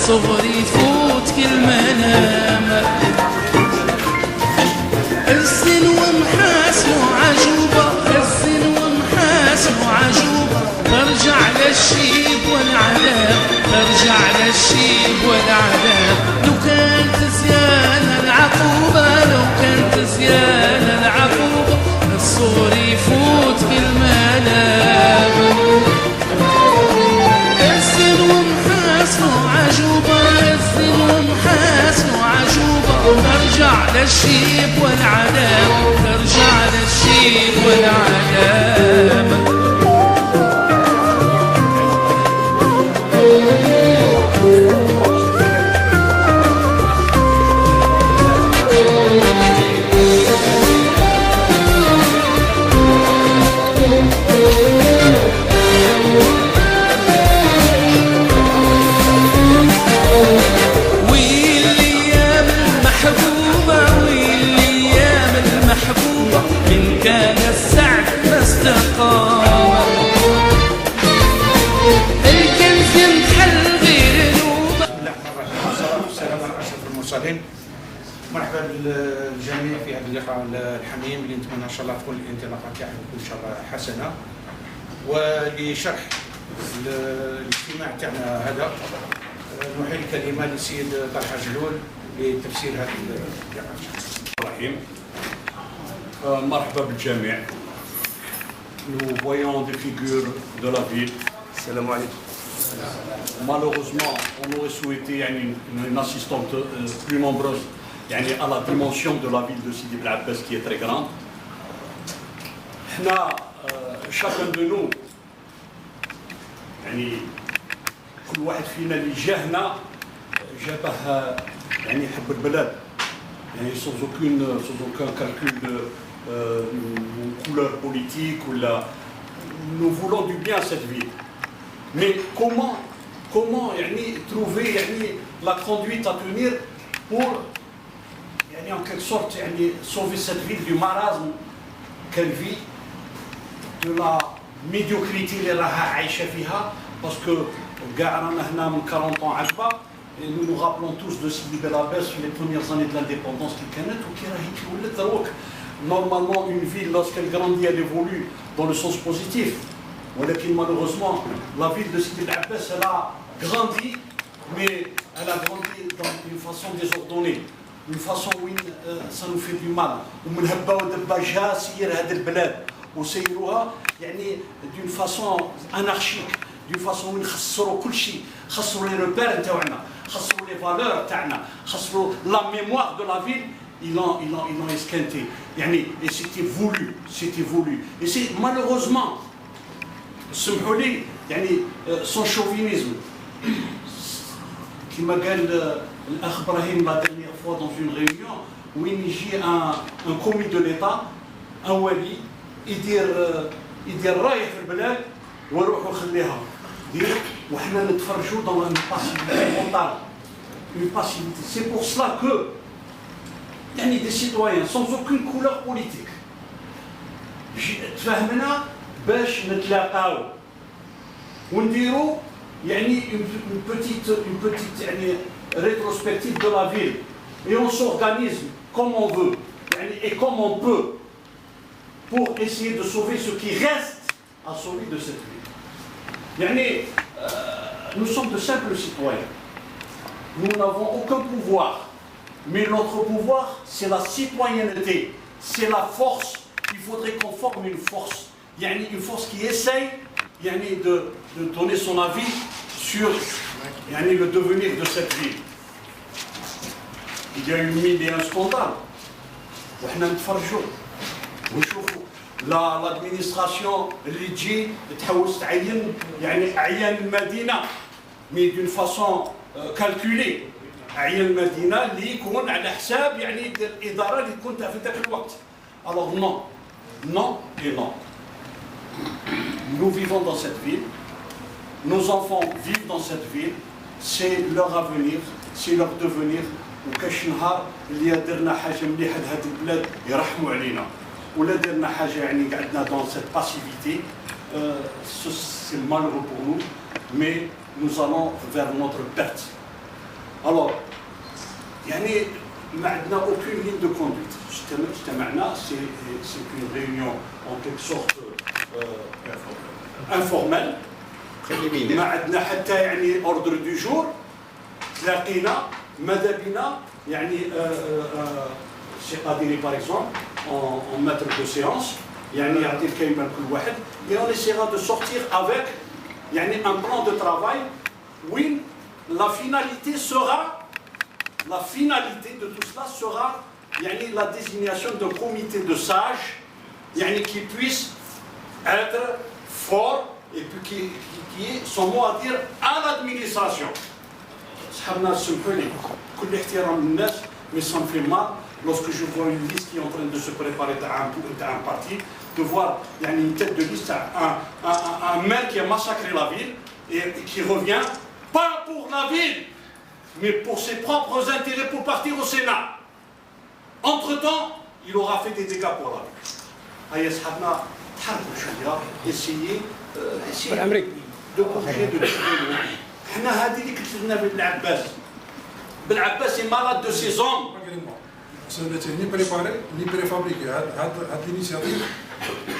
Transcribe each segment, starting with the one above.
الصغر يفوت كل منام. الزين ومحاسن وعجوبة، الزين ومحاسن وعجوبة، ترجع للشيب والعذاب، ترجع للشيب والعذاب. لو كانت زيانة العقوبة، لو كانت زيانة العقوبة، الصغر يفوت كل منام. الزين ومحاسن وعجوبة، الزين ومحاسن وعجوبة، ترجع للشيب والعذاب، ترجع للشيب والعذاب. من كان السعد ما استقام، الكنز ينحل غير نوبة. بسم الله الرحمن الرحيم، والصلاة والسلام على أشرف المرسلين. مرحبا بالجميع في هذا اللقاء الحميم اللي نتمنى إن شاء الله تكون الانطلاقة تاعنا تكون إن شاء الله حسنة. ولشرح الاجتماع تاعنا هذا نحيل الكلمة للسيد طلحة جلول لتفسير هذا اللقاء. الرحيم. مرحبا بالجميع. Nous voyons des figures de la ville. Salam alaikum. Malheureusement, on aurait souhaité une assistante plus nombreuse à la dimension de la ville de Sidi Bel Abbas qui est très grande. Chacun de nous, كل واحد فينا اللي جا هنا جابه يحب البلاد sans aucun calcul de couleur politique ou nous voulons du bien à cette ville. Mais comment trouver la conduite à tenir pour en quelque sorte sauver cette ville du marasme qu'elle vit, de la médiocrité اللي راها عايشه فيها. parce que كاع رانا هنا من 40 ans عجبه. Et nous nous rappelons tous de Sidi Bel Abbas les premières années de l'indépendance qui كانت وكي راهي تولد دروك. Normalement, une ville, lorsqu'elle grandit, elle évolue dans le sens positif. Mais malheureusement, la ville de Sidi Bel Abbas, elle a grandi, mais elle a grandi dans une façon désordonnée. Une façon où ça nous fait du mal. ومن هبة ودبة جا سير هذه البلاد وسيروها d'une façon anarchique. d'une façon où يخسروا كل شيء. خسروا les repères تاعنا، خسروا les valeurs تاعنا، خسروا la mémoire de la ville. Ils l'ont esquinté. Et c'était voulu. Et c'est malheureusement, son chauvinisme, qui m'a dit l'Akh Ibrahim la dernière fois dans une réunion, où il y a un commis de l'État, un wali, il dit رايح في البلاد وروحوا خليها. وحنا نتفرجوا dans une passivité mentale. Une passivité. C'est pour cela que des citoyens sans aucune couleur politique تفهمنا باش نتلاقاو ونديروا une petite rétrospective de la ville et on s'organise comme on veut et comme on peut pour essayer de sauver ce qui reste à sauver de cette ville. Nous sommes de simples citoyens, nous n'avons aucun pouvoir. Mais notre pouvoir, c'est la citoyenneté, c'est la force. Il faudrait qu'on forme une force. Une force qui essaye de donner son avis sur le devenir de cette ville. Il y a eu 1001 scandales. L'administration اللي تجي تحوس تعين أعيان المدينة mais d'une façon calculée. عين المدينة اللي يكون على حساب الإدارة اللي كنت في ذاك الوقت. Alors non et non. Nous vivons dans cette ville, nos enfants vivent dans cette ville, c'est leur avenir, c'est leur devenir. وكاش نهار اللي درنا حاجة مليحة لهذه البلاد يرحموا علينا ولا درنا حاجة قعدنا dans cette passivité, c'est malheureux pour nous, mais nous allons vers notre perte. Alors, يعني ما عندنا aucune ligne de conduite. اجتمعنا, c'est une réunion en quelque sorte informelle. ما عندنا حتى يعني ordre du jour. تلاقينا ماذا بنا يعني سي قادري par exemple en maître de séance يعني يعطي الكلمة لكل واحد et on essaiera de sortir avec يعني un plan de travail où la finalité de tout cela sera يعني la désignation d'un comité de sages يعني qui puisse être fort et puis qui ait son mot à dire à l'administration. صحابنا سمحوا لي كل احترام للناس mais ça me fait mal lorsque je vois une liste qui est en train de se préparer à un parti de voir يعني une tête de liste un maire qui a massacré la ville et qui revient pas pour la ville mais pour ses propres intérêts pour partir au Sénat. Entre-temps, il aura fait des dégâts pour la ville. هيا صحابنا تحركوا شويه essayez de bouger de trouver. حنا هذه اللي قلت لنا بالعباس est malade de ses hommes. Ce n'était ni préparé ni préfabriqué. هذه l'initiative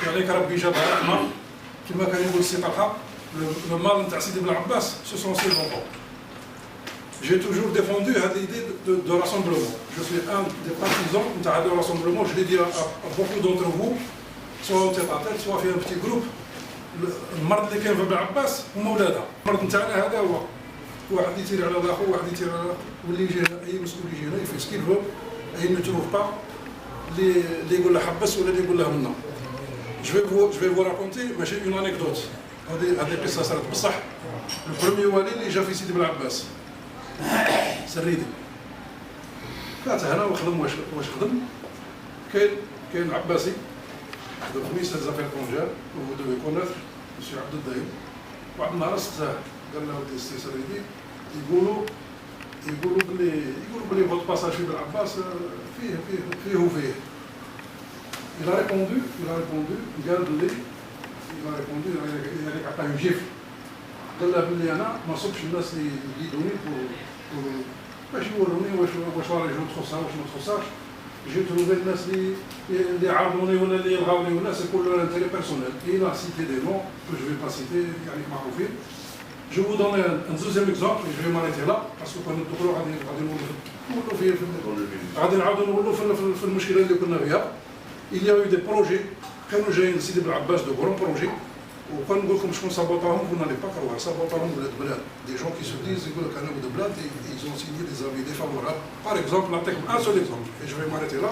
عليك ربي جابها رحمه كما كان يقول السي طلحه le mal نتاع سيدي بن عباس ce sont ses enfants. J'ai toujours défendu l'idée de rassemblement. Je suis un des partisans de rassemblement. Je l'ai dit à beaucoup d'entre vous, soit en tête à tête, soit في un petit groupe. المرض اللي كان في ابن عباس هما ولادها، المرض نتاعنا هذا هو واحد يتير على الاخر واحد يتير على واللي يجي اي مسؤول يجي هنا يفي سكيل فو اي ne trouve pas اللي يقول له حبس ولا اللي يقول له منا. Je vais vous raconter ماشي une anecdote. هذه قصه صارت بصح. البروميي والي اللي جا في سيدي بن عباس سريدي فات هنا وخدم واش خدم كاين عباسي le ministre des Affaires étrangères, que vous devez connaître, M. Abdel Daïm, واحد النهار استاه قال له ودي السي سريدي يقولوا بلي فوت باساج في بن عباس فيه وفيه. Il a répondu قال بلي il a عطاه جيف قال له بلي انا ما صبش الناس اللي يدوني باش يوروني واش راه جو تخصها واش ما تخصهاش. J'ai trouvé الناس اللي عارضوني ولا اللي يلغاوني والناس يقول له l'intérêt personnel. Il a cité des noms que je vais pas citer يعني معروفين. Je vous donne un deuxième exemple et je vais m'arrêter là parce que كنا ندخلوا غادي نقولوا فيه غادي نعاودوا نقولوا في المشكله اللي كنا فيها. Il y a eu des projets كانوا جايين لسيدي بن عباس de grands projets وكنقول لكم شكون صابوطاهم vous n'allez pas croire صابوطاهم ولاد بلاد des gens qui se disent يقول لك انا ولاد بلاد ils ont signé des avis défavorables. Par exemple نعطيكم un seul exemple et je vais m'arrêter là.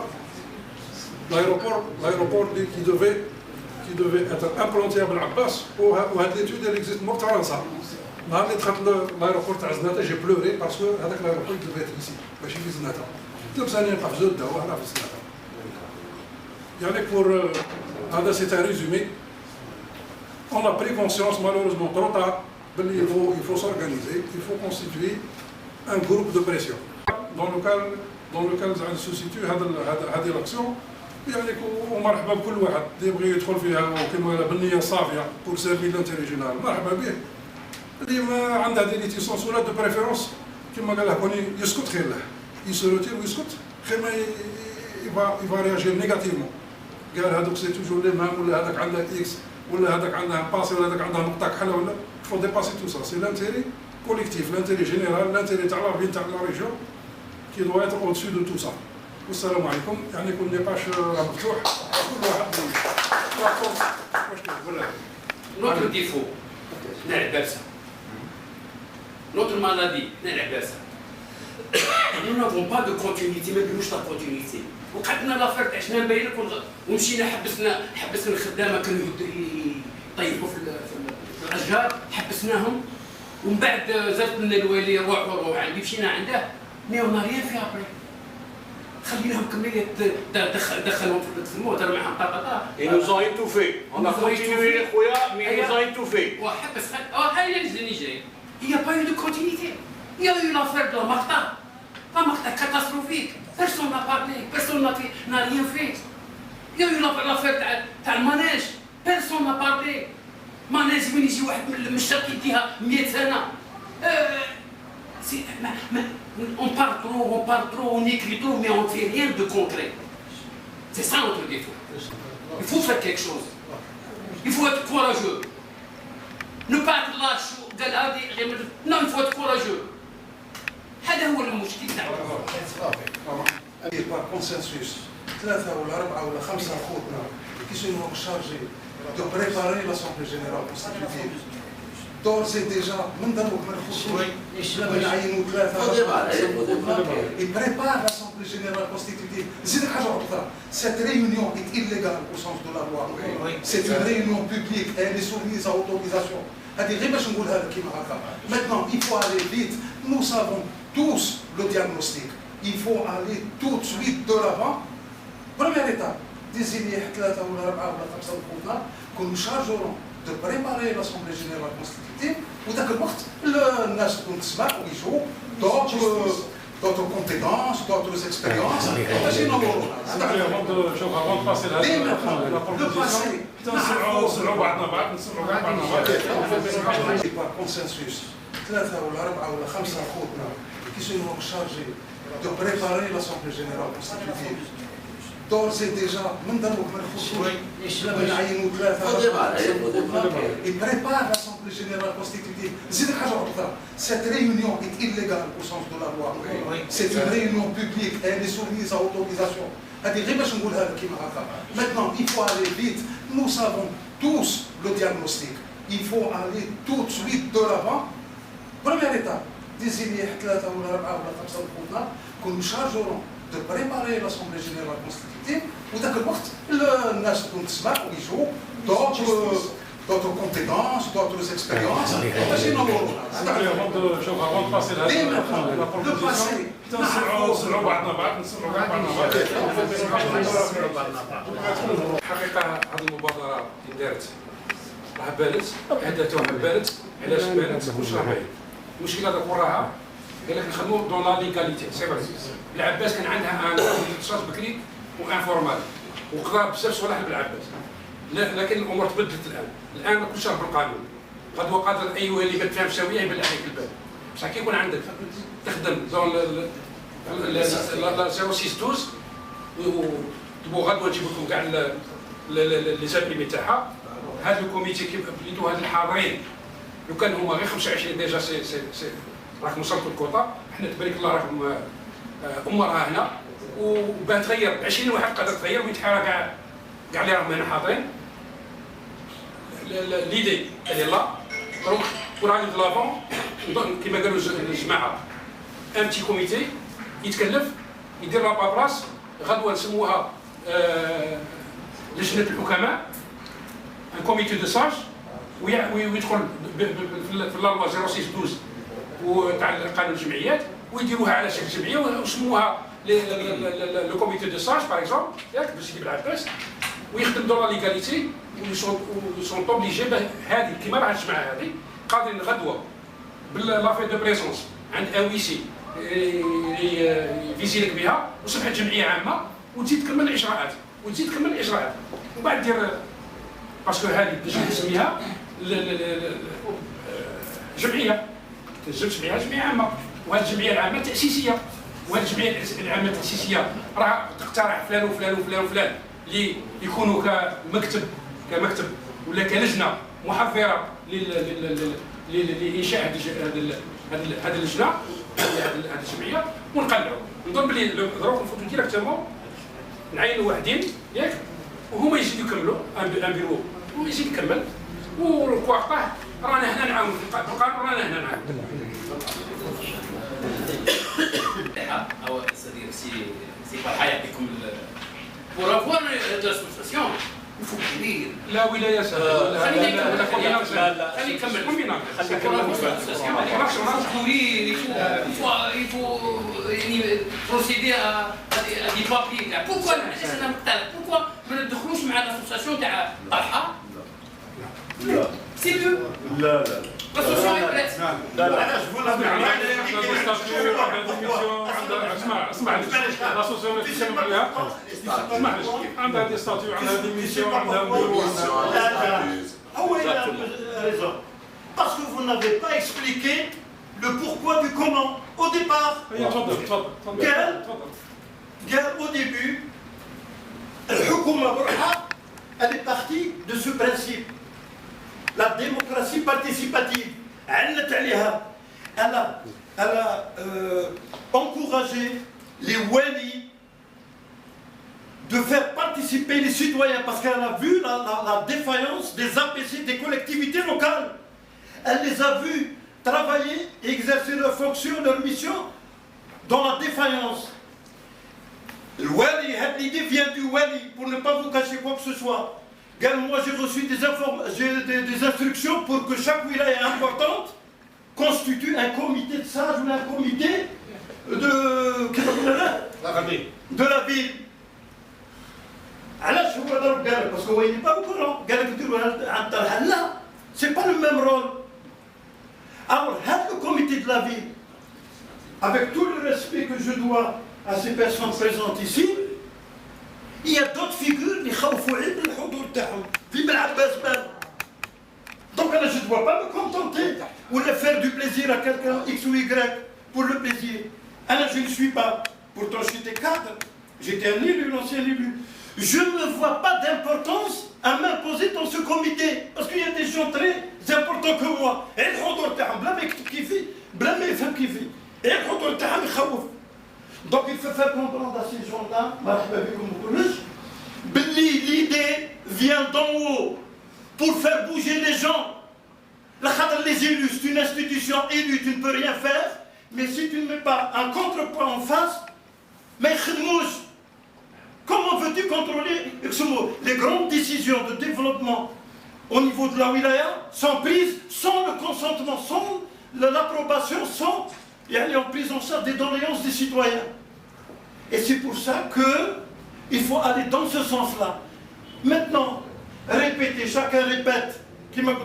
L'aéroport qui devait être implanté à Ben Abbas وهذه l'étude elle existe من فرنسا. نهار اللي دخلت l'aéroport تاع زناتة j'ai pleuré parce que هذاك l'aéroport devait être ici ماشي في زناتة. تلبساني نبقى في زودة وهنا في زناتة. يعني pour هذا c'est un résumé. On a pris conscience malheureusement trop tard il faut s'organiser, il faut constituer un groupe de pression dans lequel se situe هذه l'action. يعني ومرحبا بكل واحد اللي يبغي يدخل فيها وكما بالنية صافية pour servir l'intérêt général مرحبا به. اللي ما عنده دي ليتيسونس ولا دو بريفيرونس كما قال هوني يسكت خير له يسروتير ويسكت خير ما يبغى رياجير نيجاتيفمون. قال هذوك سي توجور لي مام ولا هذاك عنده اكس ولا هذاك عندها باسي ولا هذاك عندها نقطه كحله ولا فو ديباسي تو سا سي لانتيري كوليكتيف لانتيري جينيرال لانتيري تاع لا فيل تاع لا ريجيون كي دو ايتر او دسو دو تو سا. والسلام عليكم. يعني يكون نقاش مفتوح كل واحد واش تقول. Notre défaut, notre maladie, nous n'avons pas de continuité, ما نديروش لا كونتينيتي. وقعدنا لافير عشنا نبين لكم ومشينا حبسنا الخدامه كانوا يطيحوا في الاشجار حبسناهم ومن بعد زادت لنا الوالي روح عندي مشينا عنده مي اون ريان فيها ابري خليناهم كملوا دخلهم في الموت راه معهم طاقه. Ils nous ont étouffés. On a continué les خويا mais ils nous ont étouffés. وحبس هاي اللي جاي. Il n'y a pas eu de continuité. Il y a eu l'affaire de la Marta catastrophique. Personne n'a parlé, personne n'a rien fait. Il y a eu l'affaire تاع المانيج. Personne n'a parlé. مانيج وين يجي واحد من الشرق يديها 100 سنة. On parle trop, on écrit trop, mais on ne fait rien de concret. C'est ça notre défaut. Il faut faire quelque chose. Il faut être courageux. Ne pas être lâche. Non, il faut être courageux. هذا هو المشكل تاعنا. بار كونسنسوس 3 ولا 4 ولا 5 خوتنا qui sont chargés de préparer l'Assemblée générale constitutive. D'ores et déjà من دروك ما نخصوش نعينوا 3 ils préparent l'Assemblée générale constitutive. نزيدك حاجة أخرى. Cette réunion est illégale au sens de la loi. C'est une réunion publique et elle est soumise à autorisation. هذه غير باش نقولها لك كيما هكا. Maintenant il faut aller vite. Nous savons tous le diagnostic. Il faut aller tout de suite de l'avant. Première étape, désigner 3 ولا 4 ولا 5 خوتنا que nous chargerons de préparer l'Assemblée générale constitutive وذاك الوقت الناس تكون تسمع ويجوا d'autres compétences, d'autres expériences. ماشي نمروا. avant de passer le passé. نسمعوا بعضنا بعض نسمعوا بعضنا بعض. par consensus 3 ولا 4 ولا 5 خوتنا qui sont chargés de préparer l'Assemblée générale constitutive. D'ores et déjà من دروك ما نخصوش نعينوا 3 ils préparent l'Assemblée générale constitutive. نزيدك حاجة أخرى. Cette réunion est illégale au sens de la loi. C'est une réunion publique et elle est soumise à autorisation. هذه غير باش نقولها لك كيما هكا. Maintenant il faut aller vite. Nous savons tous le diagnostic. Il faut aller tout de suite de l'avant. Première étape, désigner 3 ولا 4 ولا 5 خوتنا que nous chargerons de préparer l'Assemblée générale constitutive وذاك الوقت الناس تكون تسمع ويجوا d'autres compétences, d'autres expériences. ماشي نمروا. avant de passer le passé. نسمعوا بعضنا بعض نسمعوا بعضنا بعض. الحقيقة هذه المبادرة اللي دارت راه بانت أهدافها بانت. علاش بانت؟ واش راه باين؟ المشكلة هذاك وراها قال لك نخدموا دون لا ليغاليتي. سي فري. العباس كان عندها ان اختصاص بكري وانفورمال وقضى بزاف صوالح بالعباس. لكن الامور تبدلت الان كل شيء بالقانون. غدوه قادر ايها اللي ما تفهمش سويه يبان عليك الباب. بصح كي يكون عندك تخدم دون لا 0612 وتبغوا غدوه نجيب لكم كاع لي زابريمي تاعها. هذا الكوميتي كيف بليتو هاد الحاضرين لو كان هما غير 25 ديجا سي راكم وصلتوا الكوطه. حنا تبارك الله راكم امراء هنا وباه تغير 20 واحد قادر تغير ويتحرى كاع اللي راهم هنا حاضرين. ليدي هي لا دونك pour aller de l'avant كما قالوا الجماعه ان بتي كوميتي يتكلف يدير لا بابلاس. غدوه نسموها لجنه الحكماء ان كوميتي دو ساج ويدخل في لا لوا 0612 وتاع قانون الجمعيات ويديروها على شكل جمعيه ويسموها لو كوميتي دو ساج باغ اكزومبل ياك باش يجيب العباس ويخدم دور لا ليغاليتي ويسون اوبليجي هذه كيما راح الجماعه هذه قادرين غدوه باللافي دو بريزونس عند ان وي سي يفيزيلك بها وصبحت جمعيه عامه وتزيد تكمل الاجراءات وبعد دير باسكو هذه تجي تسميها جمعيه جمعيه عامه. وهذه الجمعيه العامه تاسيسيه وهذه الجمعيه العامه التاسيسيه راه تقترح فلان وفلان وفلان وفلان اللي يكونوا كمكتب ولا كلجنه محضره لانشاء هذه اللجنه هذه الجمعيه ونقلعوا. نظن بلي دروك نفوتوا ديريكتومون نعينوا واحدين ياك وهما يزيدوا يكملوا ان بيرو ويزيد يكمل والكواقطه رانا هنا نعاون في القانون رانا هنا نعاون. أو c'est pas حيعطيكم pour avoir l'association il faut كبير. لا ولايات خلينا نكمل il faut procéder à des papiers. Pourquoi ما ندخلوش مع l'association تاع طلحة؟ C'est mieux. لا l'association est prête. علاش فولا اسمع الاسوسياسيون اللي تكلم عليها اسمع عندها دي ستاتيو عندها دي ميسيون عندها بيرو Parce que vous n'avez pas expliqué le pourquoi du comment. au départ, قال au début, الحكومة بروحها, elle est partie de ce principe. La démocratie participative, elle a encouragé les wali de faire participer les citoyens parce qu'elle a vu la défaillance des APC, des collectivités locales. Elle les a vus travailler et exercer leurs fonctions, leurs missions dans la défaillance. Le wali, l'idée vient du wali, pour ne pas vous cacher quoi que ce soit. Moi, j'ai reçu des instructions pour que chaque wilaya importante constitue un comité de sages ou un comité de la ville. Alors, je vois parce qu'il n'est pas au courant. C'est pas le même rôle. Alors, le comité de la ville, avec tout le respect que je dois à ces personnes présentes ici, il y a d'autres figures qui sont donc là, je ne dois pas me contenter ou de faire du plaisir à quelqu'un X ou Y pour le plaisir. Alors je ne suis pas. Pourtant j'étais cadre, j'étais un élu, l'ancien élu. Je ne vois pas d'importance à m'imposer dans ce comité. Parce qu'il y a des gens très importants que moi. Et donc il faut faire comprendre à ces gens-là, l'idée vient d'en haut pour faire bouger les gens. Les élus, c'est une institution élue, tu ne peux rien faire, mais si tu ne mets pas un contrepoids en face, mais comment veux-tu contrôler les grandes décisions de développement au niveau de la wilaya sont prises sans le consentement, sans l'approbation, sans en prise en charge des doléances des citoyens. Et c'est pour ça qu'il faut aller dans ce sens-là. Maintenant, répéter, chacun répète. Qui m'a dit,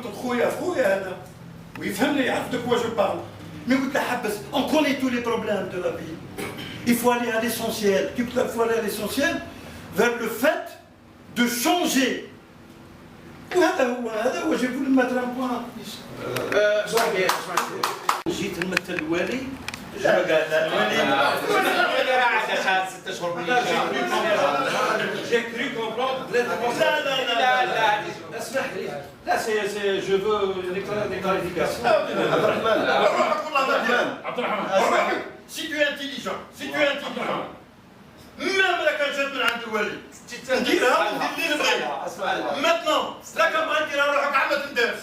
oui, de quoi je parle. Mais on connaît tous les problèmes de la vie. Il faut aller à l'essentiel. Il faut aller à l'essentiel vers le fait de changer. J'ai voulu mettre un point. جيت نمثل الوالي J'ai cru comprendre. Là, je veux des clarifications. Si tu es intelligent, même la كنجات من عند الوالي نديرها وندير اللي نبغي. Maintenant, la campagne نديرها روحك عامة تندرس.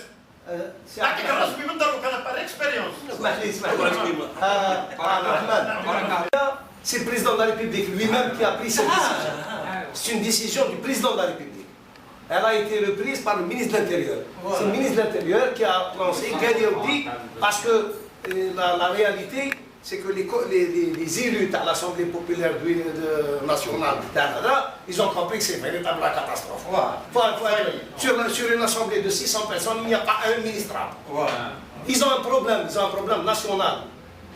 نعطيك الرسمي من دروك انا بار اكسبيريونس. C'est le président de la République lui-même qui a pris cette décision. C'est une décision du président de la République. Elle a été reprise par le ministre de l'Intérieur. C'est le ministre de l'Intérieur qui a lancé Gadiaoudi parce que la réalité, c'est que les élus de l'Assemblée populaire nationale, ils ont compris que c'est une véritable catastrophe. Sur une assemblée de 600 personnes, il n'y a pas un ministrable. Ils ont un problème national.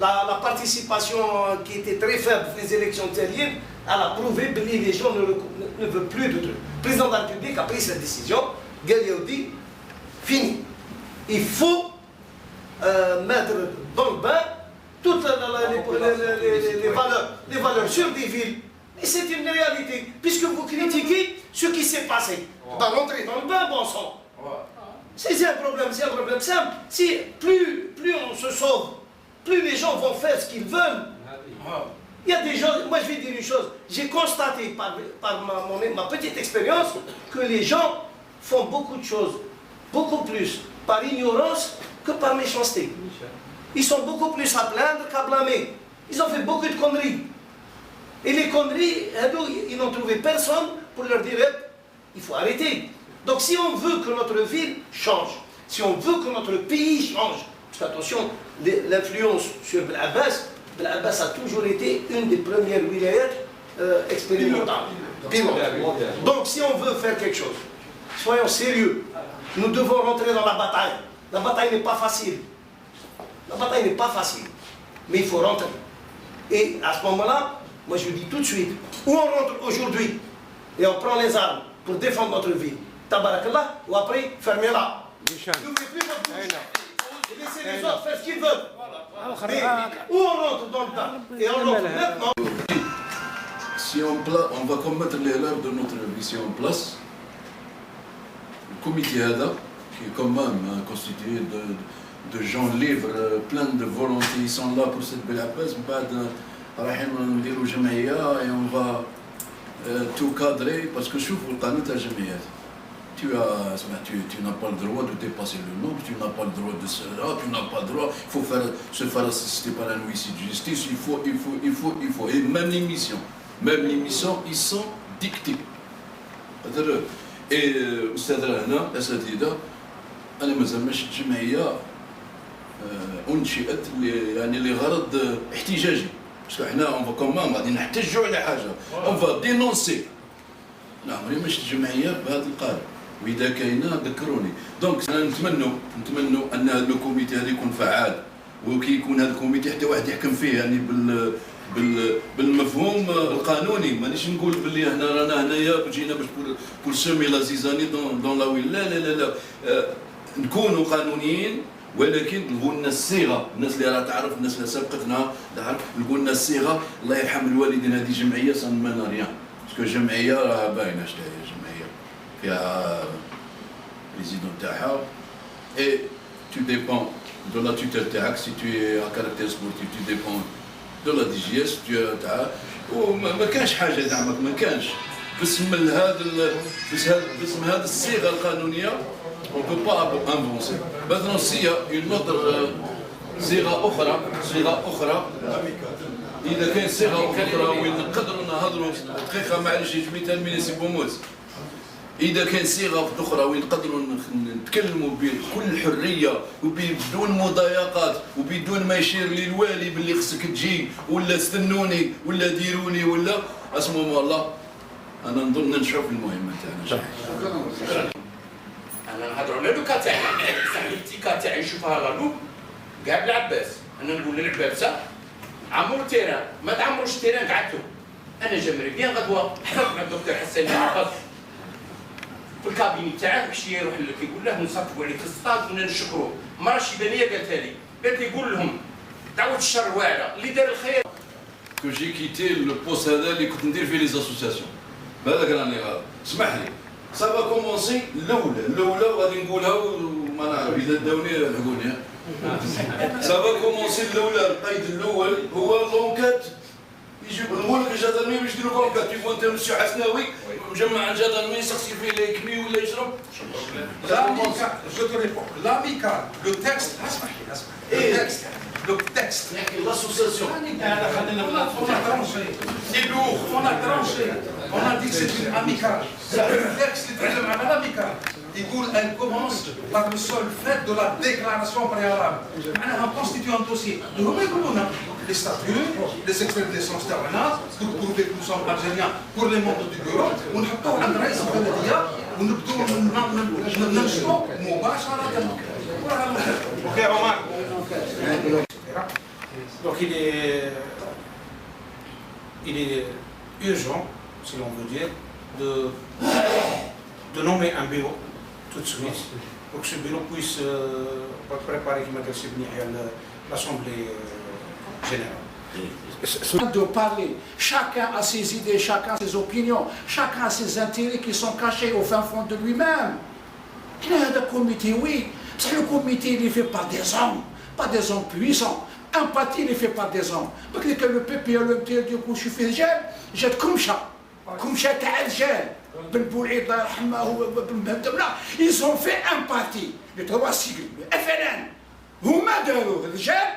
La participation qui était très faible pour les élections italiennes, elle a prouvé que les gens ne veulent plus de trucs. Le président de la République a pris cette décision. Gadiaoudi, fini. Il faut mettre dans le bain toutes les valeurs sur des villes. Et c'est une réalité, puisque vous critiquez ce qui s'est passé. Dans l'entrée dans le bain, bon sang. C'est un problème simple. Si plus on se sauve, plus les gens vont faire ce qu'ils veulent. Il y a des gens, moi je vais dire une chose, j'ai constaté par ma petite expérience que les gens font beaucoup de choses, beaucoup plus par ignorance que par méchanceté. Ils sont beaucoup plus à plaindre qu'à blâmer. Ils ont fait beaucoup de conneries. Et les conneries, ils n'ont trouvé personne pour leur dire il faut arrêter. Donc si on veut que notre ville change, si on veut que notre pays change, parce qu'attention, l'influence sur Bel'Abbas a toujours été une des premières wilayas expérimentales. Donc si on veut faire quelque chose, soyons sérieux, nous devons rentrer dans la bataille. La bataille n'est pas facile. Mais il faut rentrer. Et à ce moment-là, moi je dis tout de suite, où on rentre aujourd'hui et on prend les armes pour défendre notre ville, tabarakallah, ou après, fermez-la. N'ouvrez plus votre bouche. et laisser les autres faire ce qu'ils veulent. Mais où on rentre dans le tas et on rentre maintenant. Si on va commettre l'erreur de notre mission en place, le comité HADA, qui est quand même constitué de gens libres, plein de volonté, ils sont là pour cette belle apaise, et on va tout cadrer, parce que je trouve que tu n'as pas le droit de dépasser le nombre, tu n'as pas le droit de cela, tu n'as pas le droit, il faut se faire assister par un huissier de justice, il faut, et même les missions, ils sont dictés. Et أستاذ هنا أساتذة أنا ما زعماش الجمعية أنشئت يعني لغرض احتجاجي، باسكو حنا اون كومون غادي نحتجوا على حاجة، اون فا دينونسي. لا عمري ما شفت جمعية بهذا القالب، وإذا كاينة ذكروني. دونك أنا نتمنوا أن هذا الكوميتي هذا يكون فعال، وكي يكون هذا الكوميتي حتى واحد يحكم فيه يعني بالمفهوم القانوني. مانيش نقول باللي هنا رانا هنايا جينا باش بور سومي لا زيزاني دون لا ويل، لا لا لا لا، نكونوا قانونيين، ولكن نقول لنا الصيغه، الناس اللي راه تعرف، الناس اللي سبقتنا تعرف، نقول لنا الصيغه. الله يرحم الوالدين، هذه جمعيه سان مانا ريان، باسكو جمعيه راه باينه اش هي جمعيه، فيها بريزيدون تاعها، اي tu dépends de la tutelle تاعك. si tu es à caractère sportif tu dépends de la DGS تاع، وما كانش حاجه زعما ما كانش باسم هذا الصيغه القانونيه on peut pas avancer. Maintenant s'il y a une autre صيغه اخرى اذا كان صيغه اخرى وين نقدروا نهضروا دقيقه، معليش جبت المينيسي بوموت، إذا كان صيغة أخرى وين نقدروا نتكلموا بكل حرية وبدون مضايقات وبدون ما يشير للوالي باللي خصك تجي ولا استنوني ولا ديروني ولا اسمو الله، أنا نظن ننجحوا في المهمة تاعنا. أنا نهضروا على لوكا تاعنا، التيكا تاعي نشوفها غالوب كاع بالعباس. أنا نقول للعباسة عمروا التيران، ما تعمروش التيران قعدتوا. أنا جمري بيان غدوة حضرت مع الدكتور حسن العقاد في الكابيني تاعه، حشيه يروح لك يقول له نصرفوا عليك السطاد ونا نشكروه. مرة شيبانية قالتها لي، قالت لي قول لهم دعوة الشر واعرة، اللي دار الخير. كو جي كيتي لو بوست هذا اللي كنت ندير فيه لي زاسوسياسيون، بهذاك راني غلط، اسمح لي. سافا كومونسي الأولى وغادي نقولها وما نعرف إذا داوني لحقوني. سافا كومونسي الأولى، القيد الأول هو لونكات. يجيب نقول لك الجدرمي باش يديروا كونكات، تيفون انت مسيو حسناوي مجمع الجدرمي يسقسي فيه لا يكمي ولا يشرب. L'amical, le texte, le texte, l'association. c'est lourd, on a tranché, on a dit que c'est une amicale. Le texte, l'amical, elle commence par le seul fait de la déclaration préalable. On constitue un dossier. Les statuts, les expéditions externes, pour prouver que nous sommes algériens pour les membres du bureau, on a pas un رئيس البلدية ونبدو ننشطوا مباشرة. Ok Omar. Donc il est urgent, si l'on veut dire, de nommer un bureau tout de suite pour que ce bureau puisse préparer l'Assemblée générale. De parler, chacun a ses idées, chacun a ses opinions, chacun a ses intérêts qui sont cachés au fin fond de lui-même. Il y a un comité, oui, parce que le comité il est fait par des hommes, pas des hommes puissants. Un parti il est fait par des hommes. Donc le PPE, le MTL, du coup, je suis fait j'ai كمشة تاع الرجال بن بوعيد الله يرحمه وبن مهدبلة. ils ont fait un parti les trois sigles FLN هما داروا الرجال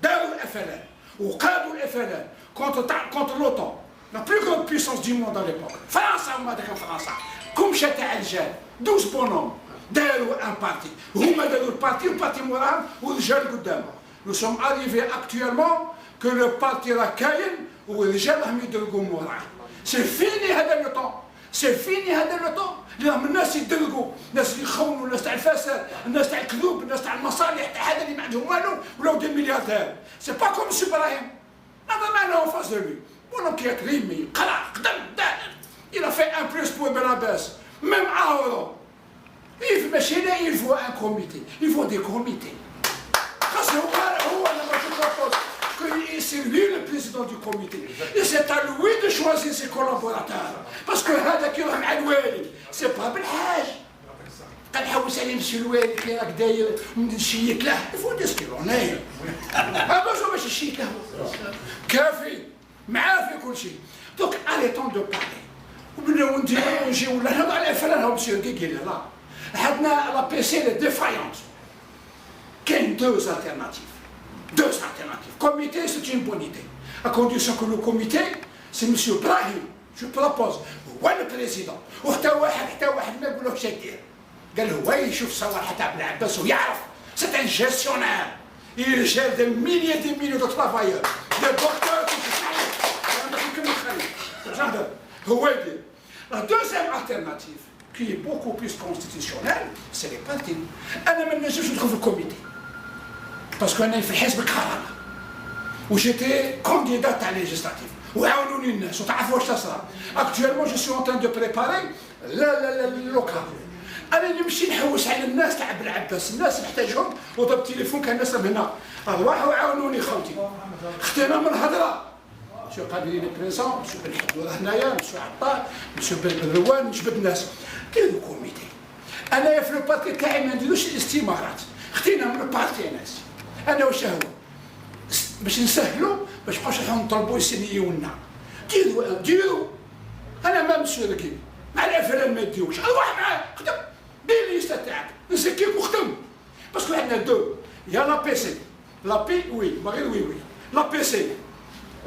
داروا FLN وقادوا FLN contre l'OTAN, la plus grande puissance du monde à l'époque. فرنسا هما ذاك فرنسا كمشة تاع الرجال 12 بونوم داروا un parti هما داروا البارتي موراهم والرجال قدامهم. Nous sommes arrivés actuellement que le parti راه كاين والرجال راهم يدرقوا موراهم. C'est fini هذا le temps. C'est fini هذا le temps. اليوم الناس يدلقوا، الناس اللي يخونوا، الناس تاع الفساد، الناس تاع الكذوب، الناس تاع المصالح تاع هذا اللي ما عندهم والو ولاو دي ملياردير. C'est pas comme M. Ibrahim. هذا معنا en face de lui. Bonhomme qui est rimé, قرع، قدم، داهر. Il a fait un plus pour Belabès. Même à Oro. Il faut un comité. Il faut des comités. C'est lui le président du comité. Et c'est à lui de choisir ses collaborateurs. Parce que هذا كي يروح مع الوالي سي با بالحاج. كنحوس عليه مسيو الوالي كي راك داير نشيك له يفو ديسكيلو هنايا. باش باش نشيك له. كافي معاه في كل شيء. دونك arrêtons de parler. وبداو نجيو ولا نهضر على فلان هو مسيو كي قال لا. عندنا لا بي سي لي ديفايونس. كاين دوز التيرناتيف. Deux alternatives. Comité, c'est une bonne idée. À condition que le comité, c'est M. Brahim. Je propose. هو البريزيدون وحتى واحد ما يقول له شي يدير. قال له هو يشوف صور تاع العباس ويعرف. C'est un gestionnaire. Il gère des milliers de travailleurs. Des docteurs هو يدير. La deuxième alternative, qui est beaucoup plus constitutionnelle, c'est les partis. أنا ما نجمش ندخل في الكوميتي. Parce qu'on a fait حزب كهرباء وجيتي كانديدات تاع ليجيستاتيف وعاونوني الناس وتعرفوا واش تصرا. اكتويلمون جو سو اون دو بريباري لا لوكال. انا نمشي نحوس على الناس تاع بالعباس، الناس محتاجهم وضرب التليفون كان الناس هنا روحوا عاونوني خوتي. خدينا من الهضره مسيو قادرين بريزون مسيو بن حدود هنايا مسيو عطار مسيو بن روان نجبد الناس ديروا كوميتي. انايا في البارتي تاعي ما نديروش الاستمارات، خدينا من البارتي ناس. انا واش هو باش نسهلوا باش نبقاوش نطلبوا يسنيونا. ديروا انا ما مسؤول كي مع الافلام ما يديروش روح معاه خدم دير الليسته تاعك نسكيك وخدم. باسكو عندنا دو يا لا بي سي لا بي وي ما غير وي لا بي سي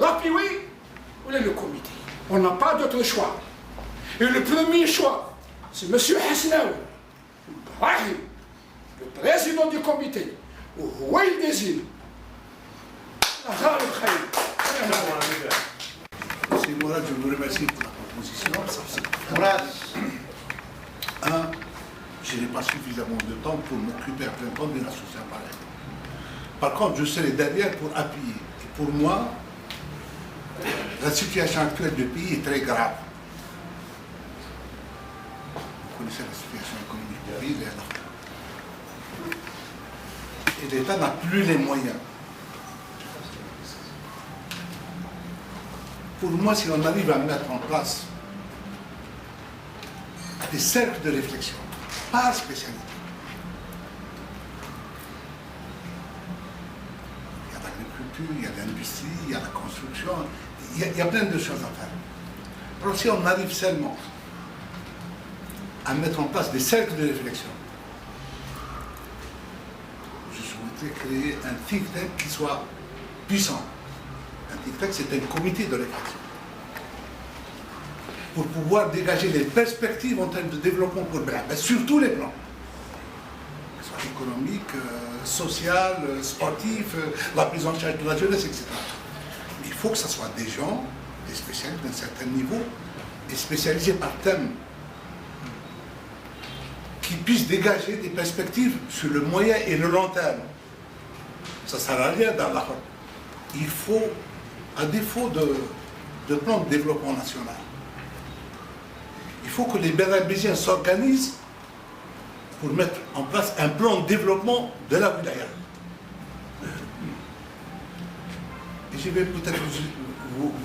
لا بي وي ولا لو كوميتي. On n'a pas d'autre choix. Et le premier choix, c'est M. Hasnaoui, Brahim, le président du comité. وهو يديزين غالب خير. Monsieur Mourad, je vous remercie pour la proposition. Je n'ai pas suffisamment de temps pour m'occuper à plein temps d'une association pareille. Par contre, je serai derrière pour appuyer. Et pour moi, la situation actuelle du pays est très grave. Vous connaissez la situation économique du pays, et l'État n'a plus les moyens. Pour moi, si on arrive à mettre en place des cercles de réflexion, par spécialité, il y a l'agriculture, il y a l'industrie, il y a la construction, il y a plein de choses à faire. Alors si on arrive seulement à mettre en place des cercles de réflexion, créer un think tank qui soit puissant. Un think tank, c'est un comité de réflexion. Pour pouvoir dégager les perspectives en termes de développement pour Blabès, sur tous les plans. Que ce soit économique, social, sportif, la prise en charge de la jeunesse, etc. Mais il faut que ce soit des gens, des spécialistes d'un certain niveau, et spécialisés par thème, qui puissent dégager des perspectives sur le moyen et le long terme. Ça ne sert à rien dans la route. Il faut, à défaut de plan de développement national, il faut que les Bénabésiens s'organisent pour mettre en place un plan de développement de la wilaya. Et je vais peut-être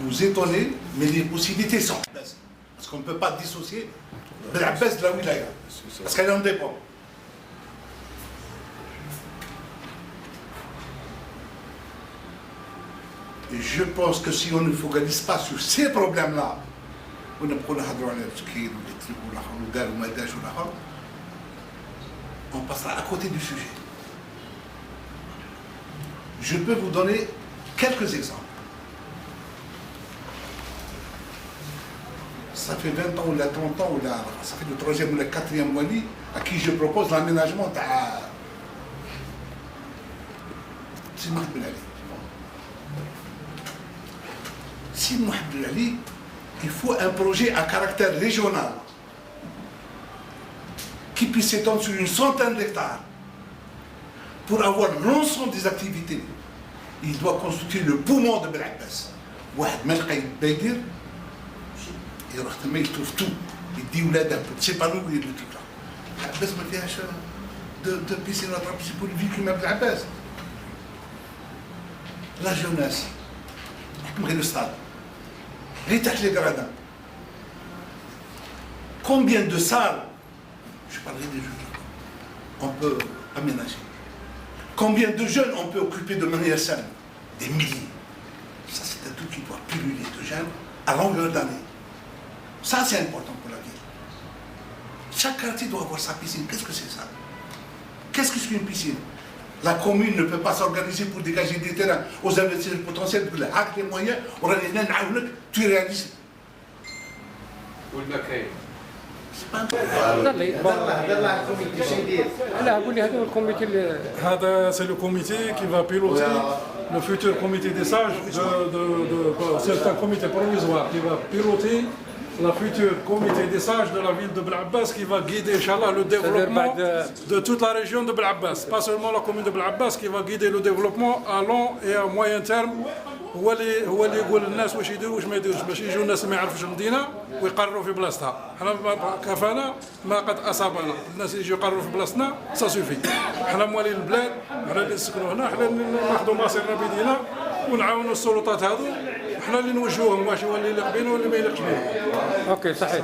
vous étonner, mais les possibilités sont parce qu'on ne peut pas dissocier la baisse de la wilaya, parce qu'elle en dépend. Et je pense que si on ne focalise pas sur ces problèmes-là, on passera à côté du sujet. Je peux vous donner quelques exemples. Ça fait 20 ans ou 30 ans, ou ça fait le 3e ou le 4e wali à qui je propose l'aménagement de Sidi Ben Ali. Sidi Ben Ali, il faut un projet à caractère régional qui puisse s'étendre sur une centaine d'hectares pour avoir l'ensemble des activités. Il doit constituer le poumon de Ben Abbas. Il trouve tout. Il dit c'est pas nous, il dit tout là. Abbas ما فيهاش de piscine à piscine pour le véhicule Ben Abbas. la jeunesse, le stade, les tâches, les gradins. Combien de salles, je parlerai des jeux, on peut aménager? Combien de jeunes on peut occuper de manière saine? Des milliers. Ça, c'est un truc qui doit pulluler de jeunes à longueur d'année. Ça, c'est important pour la ville. Chaque quartier doit avoir sa piscine. Qu'est-ce que c'est ça? Qu'est-ce que c'est une piscine? La commune ne peut pas s'organiser pour dégager des terrains aux investisseurs potentiels. Avec les moyens, on a les nains, tu réalises. C'est le comité qui va piloter le futur comité des sages. C'est un comité provisoire qui va piloter le futur comité des sages de la ville de Bel-Abbas qui va guider, Inch'Allah, le développement de toute la région de Bel-Abbas. Pas seulement la commune de Bel-Abbas, qui va guider le développement à long et à moyen terme. هو اللي يقول للناس واش يديروا واش ما يديروش باش يجوا الناس ما يعرفوش المدينه ويقرروا في بلاصتها. حنا كفانا ما قد اصابنا، الناس يجوا يقرروا في بلاصتنا سا سوفي. حنا موالين البلاد، حنا اللي نسكنوا هنا، حنا اللي ناخذوا مصيرنا بيدينا ونعاونوا السلطات هذو، حنا اللي نوجهوهم واش هو اللي يليق بينا واللي ما يليقش بينا. اوكي صحيح.